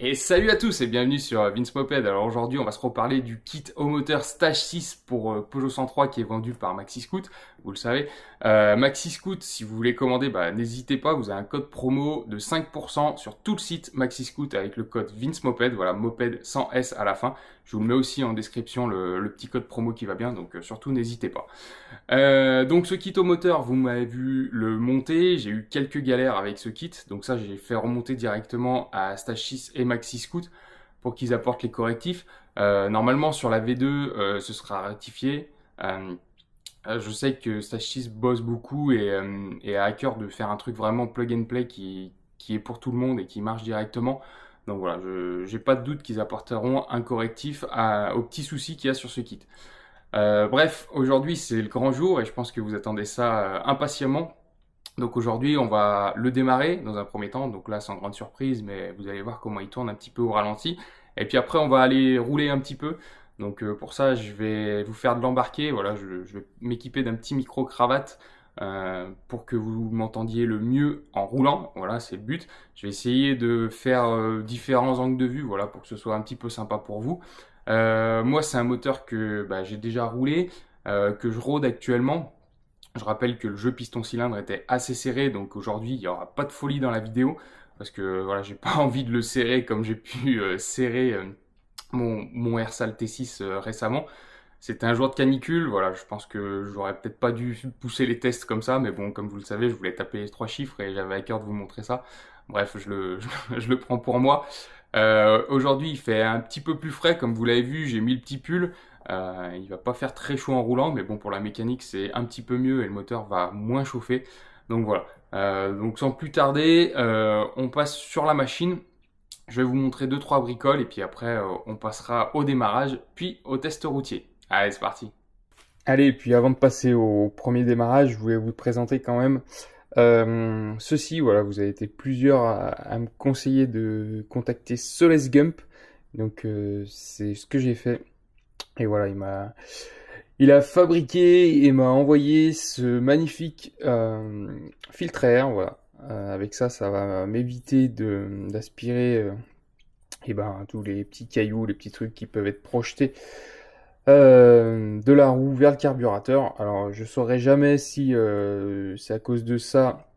Et salut à tous et bienvenue sur Vince Moped. Alors aujourd'hui on va se reparler du kit au moteur Stage 6 pour Peugeot 103 qui est vendu par Maxi Scoot, vous le savez. Maxi Scoot, si vous voulez commander, n'hésitez pas, vous avez un code promo de 5% sur tout le site Maxi Scoot avec le code Vince Moped, voilà, Moped sans S à la fin. Je vous le mets aussi en description le petit code promo qui va bien, donc surtout n'hésitez pas. Donc ce kit au moteur, vous m'avez vu le monter, j'ai eu quelques galères avec ce kit, donc ça j'ai fait remonter directement à Stage 6 et Maxi Scoot pour qu'ils apportent les correctifs. Normalement sur la V2 ce sera rectifié. Je sais que Stage 6 bosse beaucoup et a à cœur de faire un truc vraiment plug and play qui est pour tout le monde et qui marche directement. Donc voilà, j'ai pas de doute qu'ils apporteront un correctif aux petits soucis qu'il y a sur ce kit. Bref, aujourd'hui c'est le grand jour et je pense que vous attendez ça impatiemment. Donc aujourd'hui on va le démarrer dans un premier temps, donc là sans grande surprise, mais vous allez voir comment il tourne un petit peu au ralenti. Et puis après on va aller rouler un petit peu. Donc pour ça je vais vous faire de l'embarquer, voilà, je vais m'équiper d'un petit micro-cravate pour que vous m'entendiez le mieux en roulant, voilà c'est le but. Je vais essayer de faire différents angles de vue, voilà, pour que ce soit un petit peu sympa pour vous. Moi c'est un moteur que j'ai déjà roulé, que je rôde actuellement. Je rappelle que le jeu piston-cylindre était assez serré, donc aujourd'hui il n'y aura pas de folie dans la vidéo, parce que voilà, j'ai pas envie de le serrer comme j'ai pu serrer mon Airsal T6 récemment. C'était un jour de canicule, voilà, je pense que j'aurais peut-être pas dû pousser les tests comme ça, mais bon, comme vous le savez, je voulais taper les 3 chiffres et j'avais à cœur de vous montrer ça. Bref, je le prends pour moi. Aujourd'hui, il fait un petit peu plus frais, comme vous l'avez vu, j'ai mis le petit pull. Il va pas faire très chaud en roulant, mais bon, pour la mécanique, c'est un petit peu mieux et le moteur va moins chauffer. Donc voilà. Donc sans plus tarder, on passe sur la machine. Je vais vous montrer 2-3 bricoles et puis après, on passera au démarrage, puis au test routier. Allez, c'est parti. Allez, puis avant de passer au premier démarrage, je voulais vous présenter quand même ceci. Voilà, vous avez été plusieurs à me conseiller de contacter Soles Gump. Donc c'est ce que j'ai fait. Et voilà, il a fabriqué et m'a envoyé ce magnifique filtre à air. Voilà, avec ça, ça va m'éviter d'aspirer tous les petits cailloux, les petits trucs qui peuvent être projetés de la roue vers le carburateur. Alors, je saurais jamais si c'est à cause de ça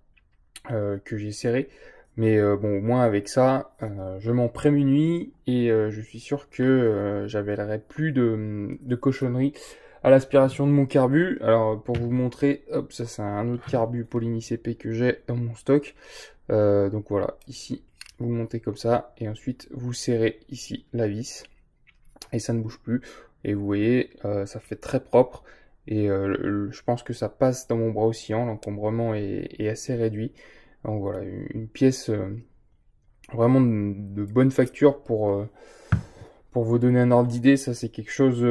que j'ai serré. Mais bon, au moins avec ça, je m'en prémunis et je suis sûr que j'avalerai plus de cochonneries à l'aspiration de mon carbu. Alors pour vous montrer, hop, ça c'est un autre carbu Poligny CP que j'ai dans mon stock. Donc voilà, ici, vous montez comme ça et ensuite vous serrez ici la vis et ça ne bouge plus. Et vous voyez, ça fait très propre et je pense que ça passe dans mon bras oscillant. L'encombrement est assez réduit. Donc voilà, une pièce vraiment de bonne facture pour vous donner un ordre d'idée. Ça c'est quelque chose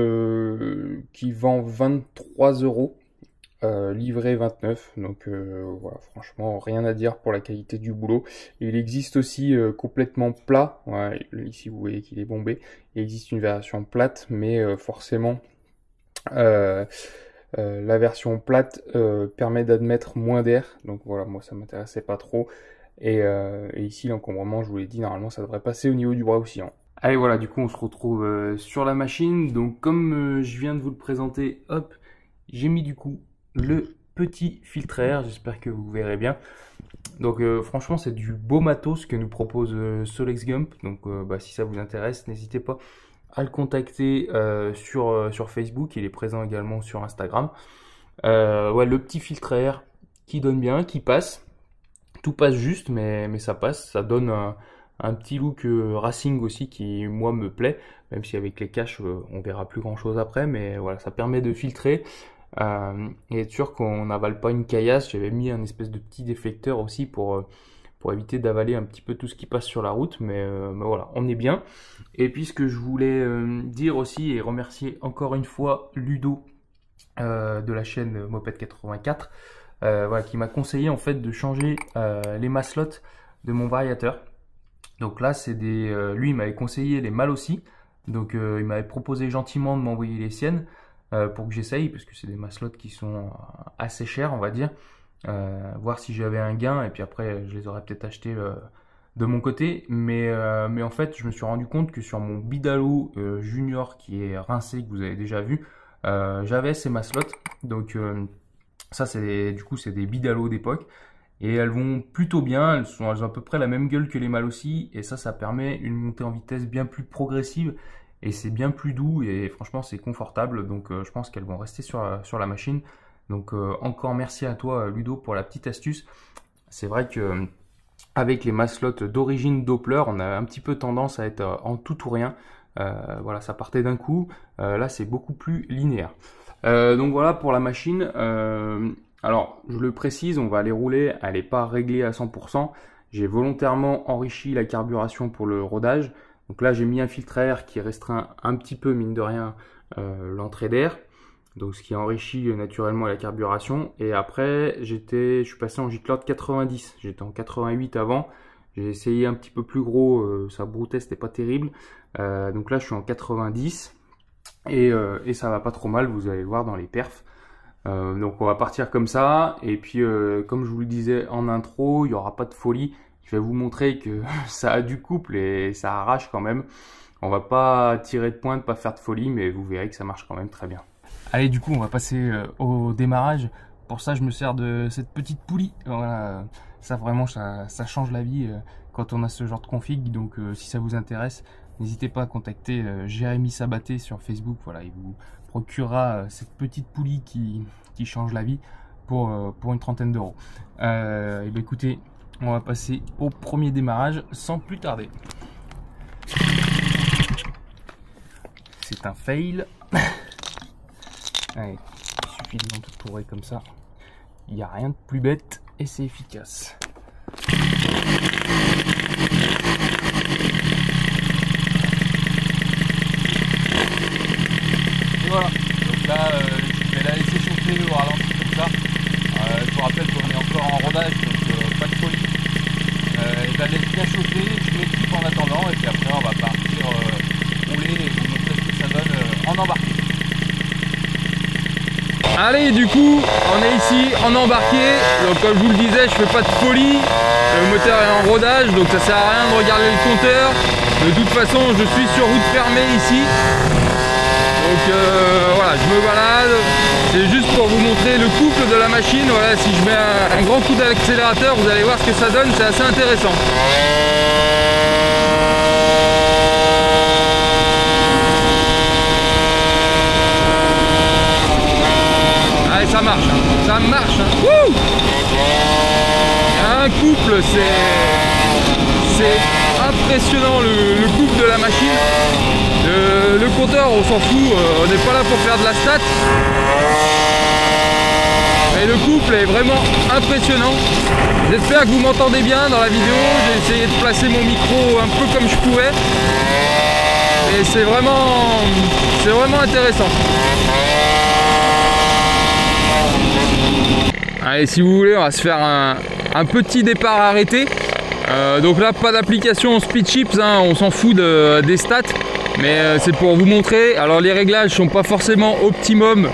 qui vend 23 €, livré 29. Donc voilà, franchement rien à dire pour la qualité du boulot. Et il existe aussi complètement plat. Ouais, ici vous voyez qu'il est bombé. Il existe une version plate, mais forcément la version plate permet d'admettre moins d'air, donc voilà, moi ça m'intéressait pas trop. Et ici l'encombrement, je vous l'ai dit, normalement ça devrait passer au niveau du bras oscillant. Allez voilà, du coup on se retrouve sur la machine. Donc comme je viens de vous le présenter, hop, j'ai mis du coup le petit filtre à air, j'espère que vous verrez bien. Donc franchement c'est du beau matos que nous propose Solex Gump. Donc si ça vous intéresse, n'hésitez pas à le contacter sur Facebook. Il est présent également sur Instagram. Ouais, le petit filtre à air qui donne bien, qui passe. Tout passe juste, mais ça passe. Ça donne un petit look racing aussi qui, moi, me plaît. Même si avec les caches, on verra plus grand chose après. Mais voilà, ça permet de filtrer et être sûr qu'on n'avale pas une caillasse. J'avais mis un espèce de petit déflecteur aussi pour éviter d'avaler un petit peu tout ce qui passe sur la route, mais voilà, on est bien. Et puis ce que je voulais dire aussi, et remercier encore une fois Ludo de la chaîne Moped 84, voilà, qui m'a conseillé en fait de changer les maslottes de mon variateur. Donc là, c'est lui il m'avait conseillé les mâles aussi, donc il m'avait proposé gentiment de m'envoyer les siennes pour que j'essaye, parce que c'est des maslottes qui sont assez chères, on va dire. Voir si j'avais un gain, et puis après je les aurais peut-être achetés de mon côté, mais en fait je me suis rendu compte que sur mon Bidalo Junior qui est rincé, que vous avez déjà vu, j'avais ces maslottes. Donc ça c'est du coup c'est des Bidalo d'époque et elles vont plutôt bien, elles ont à peu près la même gueule que les mâles aussi, et ça permet une montée en vitesse bien plus progressive et c'est bien plus doux et franchement c'est confortable. Donc je pense qu'elles vont rester sur la machine. Donc encore merci à toi Ludo pour la petite astuce. C'est vrai que avec les maslottes d'origine Doppler, on a un petit peu tendance à être en tout ou rien. Voilà, ça partait d'un coup. Là, c'est beaucoup plus linéaire. Donc voilà pour la machine. Alors, je le précise, on va aller rouler. Elle n'est pas réglée à 100%. J'ai volontairement enrichi la carburation pour le rodage. Donc là, j'ai mis un filtre à air qui restreint un petit peu, mine de rien, l'entrée d'air. Donc ce qui enrichit naturellement la carburation. Et après, je suis passé en Giclorde 90. J'étais en 88 avant. J'ai essayé un petit peu plus gros, ça broutait, c'était pas terrible. Donc là, je suis en 90 et ça va pas trop mal. Vous allez le voir dans les perfs. Donc on va partir comme ça. Et puis, comme je vous le disais en intro, il n'y aura pas de folie. Je vais vous montrer que ça a du couple et ça arrache quand même. On va pas tirer de pointe, pas faire de folie, mais vous verrez que ça marche quand même très bien. Allez, du coup, on va passer au démarrage. Pour ça, je me sers de cette petite poulie. Voilà, ça vraiment, ça change la vie quand on a ce genre de config. Donc, si ça vous intéresse, n'hésitez pas à contacter Jérémy Sabaté sur Facebook. Voilà, il vous procurera cette petite poulie qui change la vie pour une trentaine d'euros. Et bien, écoutez, on va passer au premier démarrage sans plus tarder. C'est un fail. Allez, il suffit de l'entourer comme ça. Il n'y a rien de plus bête et c'est efficace. Et voilà. Donc là, je vais la laisser chauffer au ralenti comme ça. Je vous rappelle qu'on est encore en rodage, donc pas de folie. Et la laisse bien chauffer, je m'équipe en attendant et puis après on va partir rouler et vous montrer ce que ça donne en embarqué. Allez, du coup, on est ici en embarqué. Donc comme je vous le disais, je fais pas de folie. Le moteur est en rodage, donc ça sert à rien de regarder le compteur. De toute façon, je suis sur route fermée ici. Donc voilà, je me balade. C'est juste pour vous montrer le couple de la machine. Voilà, si je mets un grand coup d'accélérateur, vous allez voir ce que ça donne. C'est assez intéressant. Ça marche, hein. Ça marche. Hein. Wouh! Il y a un couple, c'est impressionnant le couple de la machine. Le compteur, on s'en fout, on n'est pas là pour faire de la stat. Mais le couple est vraiment impressionnant. J'espère que vous m'entendez bien dans la vidéo. J'ai essayé de placer mon micro un peu comme je pouvais. Et c'est vraiment intéressant. Allez, si vous voulez, on va se faire un petit départ arrêté. Donc là, pas d'application speed chips, hein, on s'en fout des stats, mais c'est pour vous montrer. Alors les réglages sont pas forcément optimum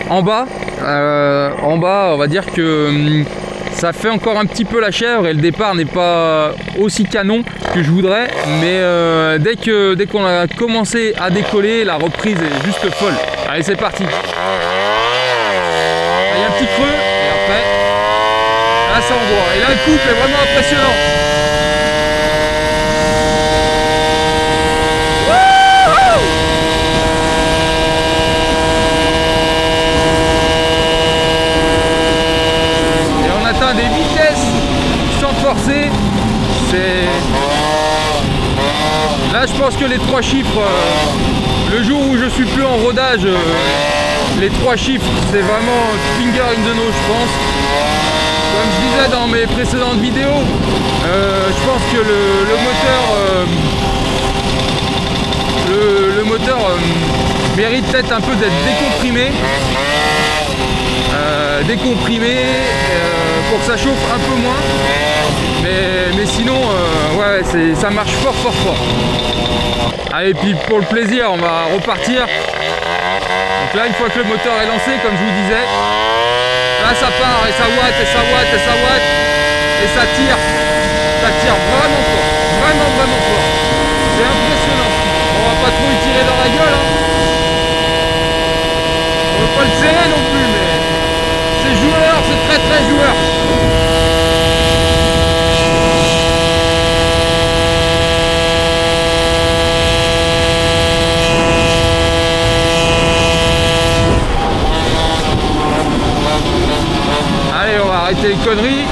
en bas. On va dire que ça fait encore un petit peu la chèvre et le départ n'est pas aussi canon que je voudrais. Mais dès qu'on a commencé à décoller, la reprise est juste folle. Allez, c'est parti. Il y a un petit creux. Là ça envoie, et là le couple est vraiment impressionnant. Et on atteint des vitesses sans forcer. Là je pense que les 3 chiffres, le jour où je suis plus en rodage, les 3 chiffres c'est vraiment finger in the nose, je pense. Comme je disais dans mes précédentes vidéos, je pense que le moteur mérite peut-être un peu d'être décomprimé, pour que ça chauffe un peu moins. Mais sinon, ouais, ça marche fort. Allez, puis pour le plaisir, on va repartir. Donc là, une fois que le moteur est lancé, comme je vous disais, là ça part et ça ouate et ça tire. Ça tire vraiment fort. Vraiment, vraiment fort. C'est impressionnant. On va pas trop lui tirer dans la gueule. Hein. On va pas le serrer non plus, mais c'est joueur, c'est très très joueur. Allez, on va arrêter les conneries.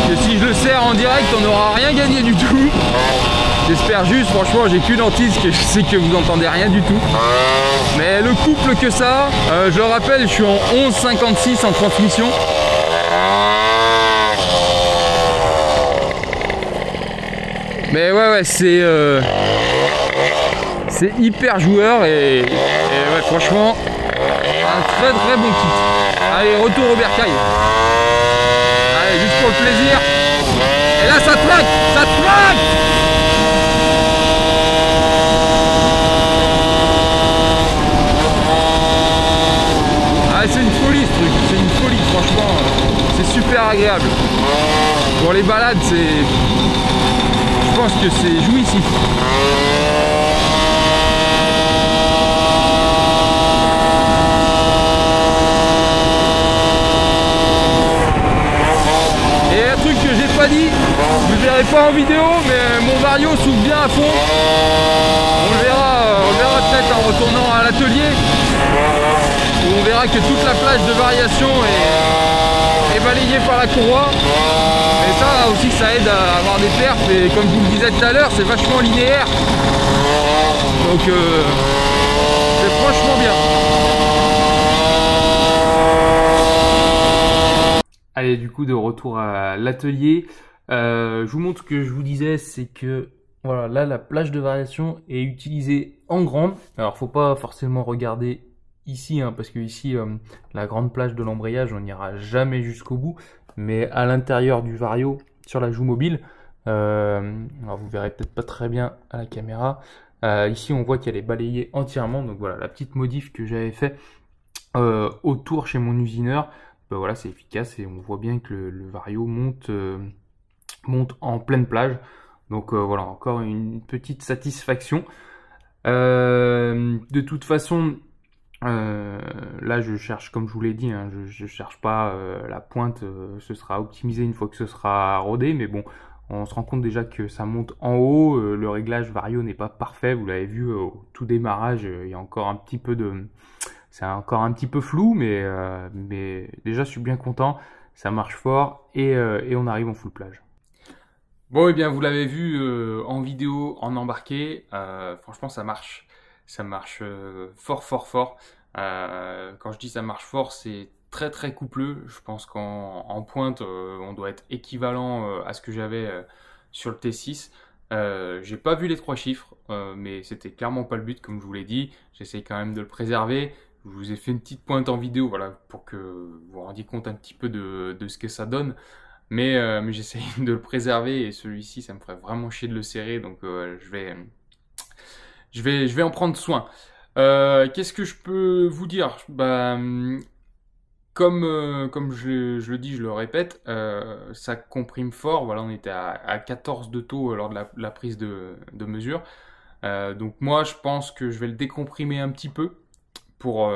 Que si je le serre en direct, on n'aura rien gagné du tout. J'espère juste, franchement, j'ai qu'une hantise, que je sais que vous entendez rien du tout. Mais le couple que ça, je le rappelle, je suis en 11,56 en transmission. Mais ouais, c'est hyper joueur et ouais, franchement, un très très bon kit. Allez, retour au bercail. Allez, juste pour le plaisir. Et là, ça traque, ça traque. C'est une folie ce truc, c'est une folie franchement, c'est super agréable. Pour les balades, je pense que c'est jouissif. Et un truc que j'ai pas dit, vous ne verrez pas en vidéo, mais mon Vario s'ouvre bien à fond. On le verra peut-être en retournant à l'atelier. On verra que toute la plage de variation est balayée par la courroie. Et ça aussi, ça aide à avoir des perfs. Et comme je vous le disais tout à l'heure, c'est vachement linéaire. Donc c'est franchement bien. Allez, du coup, de retour à l'atelier. Je vous montre ce que je vous disais, c'est que voilà, là, la plage de variation est utilisée en grande. Alors, faut pas forcément regarder ici, hein, parce que ici, la grande plage de l'embrayage, on n'ira jamais jusqu'au bout. Mais à l'intérieur du Vario, sur la joue mobile, alors vous verrez peut-être pas très bien à la caméra. Ici, on voit qu'elle est balayée entièrement. Donc voilà, la petite modif que j'avais fait autour chez mon usineur, ben voilà, c'est efficace et on voit bien que le Vario monte en pleine plage. Donc voilà, encore une petite satisfaction. De toute façon, là je cherche, comme je vous l'ai dit, hein, je cherche pas la pointe, ce sera optimisé une fois que ce sera rodé, mais bon, on se rend compte déjà que ça monte en haut, le réglage Vario n'est pas parfait, vous l'avez vu au tout démarrage, il y a encore un petit peu c'est encore un petit peu flou, mais déjà je suis bien content, ça marche fort et on arrive en full plage. Bon, et bien vous l'avez vu en vidéo, en embarqué, franchement ça marche fort fort fort. Quand je dis ça marche fort, c'est très très coupleux. Je pense qu'en pointe, on doit être équivalent à ce que j'avais sur le T6. J'ai pas vu les 3 chiffres, mais c'était clairement pas le but, comme je vous l'ai dit. J'essaye quand même de le préserver. Je vous ai fait une petite pointe en vidéo, voilà, pour que vous vous rendiez compte un petit peu de ce que ça donne. Mais j'essaye de le préserver et celui-ci, ça me ferait vraiment chier de le serrer, donc je vais en prendre soin. Qu'est-ce que je peux vous dire? Bah, comme je le dis, je le répète, ça comprime fort. Voilà, on était à 14 de taux lors de la prise de mesure. Donc moi, je pense que je vais le décomprimer un petit peu pour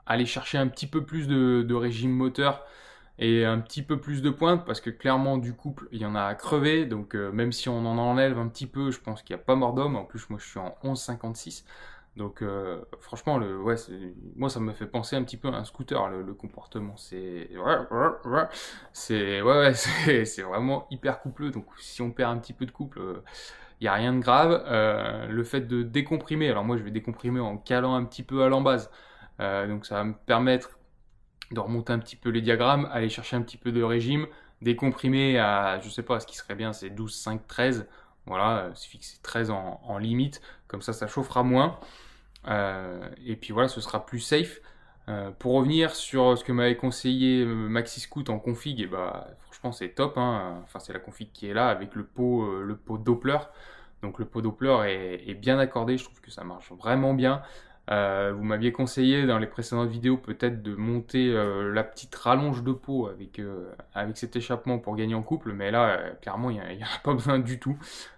aller chercher un petit peu plus de régime moteur et un petit peu plus de pointe, parce que clairement du couple il y en a à crever, donc même si on en enlève un petit peu, je pense qu'il n'y a pas mort d'homme. En plus moi je suis en 11,56, donc franchement moi ça me fait penser un petit peu à un scooter, le comportement, c'est vraiment hyper coupleux, donc si on perd un petit peu de couple, il n'y a rien de grave. Le fait de décomprimer, alors moi je vais décomprimer en calant un petit peu à l'embase. Donc ça va me permettre de remonter un petit peu les diagrammes, aller chercher un petit peu de régime, décomprimer à, je sais pas, ce qui serait bien, c'est 12, 5, 13. Voilà, c'est fixé 13 en limite, comme ça chauffera moins. Et puis voilà, ce sera plus safe. Pour revenir sur ce que m'avait conseillé MaxiScoot en config, et bah franchement c'est top, hein. Enfin c'est la config qui est là avec le pot Doppler. Donc le pot Doppler est bien accordé, je trouve que ça marche vraiment bien. Vous m'aviez conseillé dans les précédentes vidéos peut-être de monter la petite rallonge de peau avec cet échappement pour gagner en couple, mais là, clairement, il n'y a pas besoin du tout.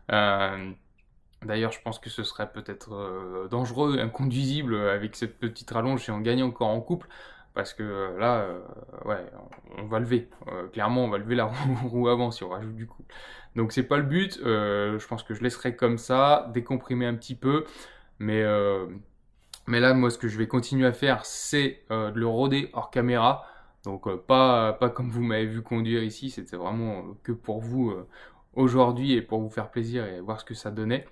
D'ailleurs, je pense que ce serait peut-être dangereux, inconduisible avec cette petite rallonge si on gagne encore en couple, parce que là, ouais, on va lever. Clairement, on va lever la roue avant si on rajoute du couple. Donc c'est pas le but. Je pense que je laisserai comme ça, décomprimer un petit peu, mais mais là, moi, ce que je vais continuer à faire, c'est de le roder hors caméra. Donc pas comme vous m'avez vu conduire ici, c'était vraiment que pour vous aujourd'hui et pour vous faire plaisir et voir ce que ça donnait.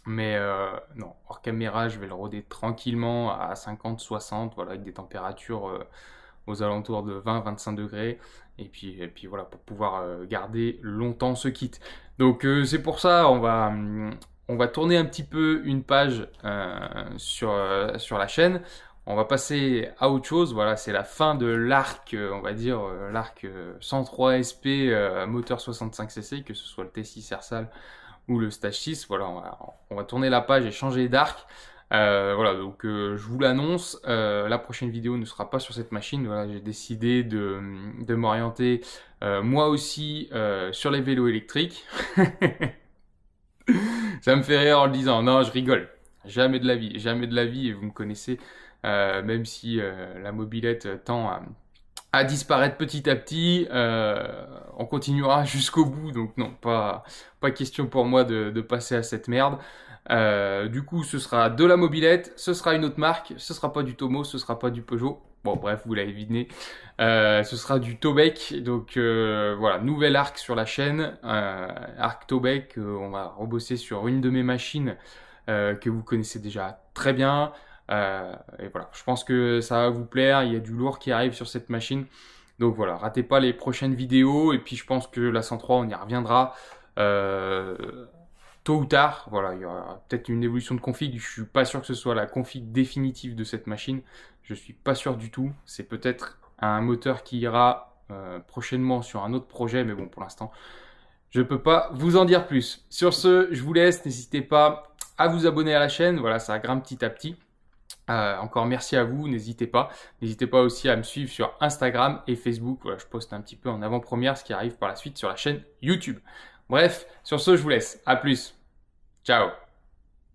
Mais non, hors caméra, je vais le roder tranquillement à 50-60, voilà, avec des températures aux alentours de 20-25 degrés. Et puis voilà, pour pouvoir garder longtemps ce kit. Donc c'est pour ça, on va tourner un petit peu une page sur la chaîne. On va passer à autre chose. Voilà, c'est la fin de l'arc, on va dire, l'arc 103 SP moteur 65cc, que ce soit le T6 Ersal ou le Stage 6. Voilà, on va tourner la page et changer d'arc. Voilà, donc je vous l'annonce, la prochaine vidéo ne sera pas sur cette machine. Voilà, j'ai décidé de m'orienter moi aussi sur les vélos électriques. Ça me fait rire en le disant, non, je rigole. Jamais de la vie, et vous me connaissez, même si la mobilette tend à disparaître petit à petit, on continuera jusqu'au bout, donc non, pas question pour moi de passer à cette merde. Du coup, ce sera de la mobilette, ce sera une autre marque, ce sera pas du Tomos, ce sera pas du Peugeot. Bon, bref, vous l'avez deviné. Ce sera du Tobec. Donc voilà, nouvel arc sur la chaîne. Arc Tobec, on va rebosser sur une de mes machines que vous connaissez déjà très bien. Et voilà, je pense que ça va vous plaire. Il y a du lourd qui arrive sur cette machine. Donc voilà, ratez pas les prochaines vidéos. Et puis je pense que la 103, on y reviendra tôt ou tard. Voilà, il y aura peut-être une évolution de config. Je suis pas sûr que ce soit la config définitive de cette machine. Je suis pas sûr du tout. C'est peut-être un moteur qui ira prochainement sur un autre projet. Mais bon, pour l'instant, je peux pas vous en dire plus. Sur ce, je vous laisse. N'hésitez pas à vous abonner à la chaîne. Voilà, ça grimpe petit à petit. Encore merci à vous, n'hésitez pas. N'hésitez pas aussi à me suivre sur Instagram et Facebook. Voilà, je poste un petit peu en avant-première ce qui arrive par la suite sur la chaîne YouTube. Bref, sur ce, je vous laisse. À plus. Ciao.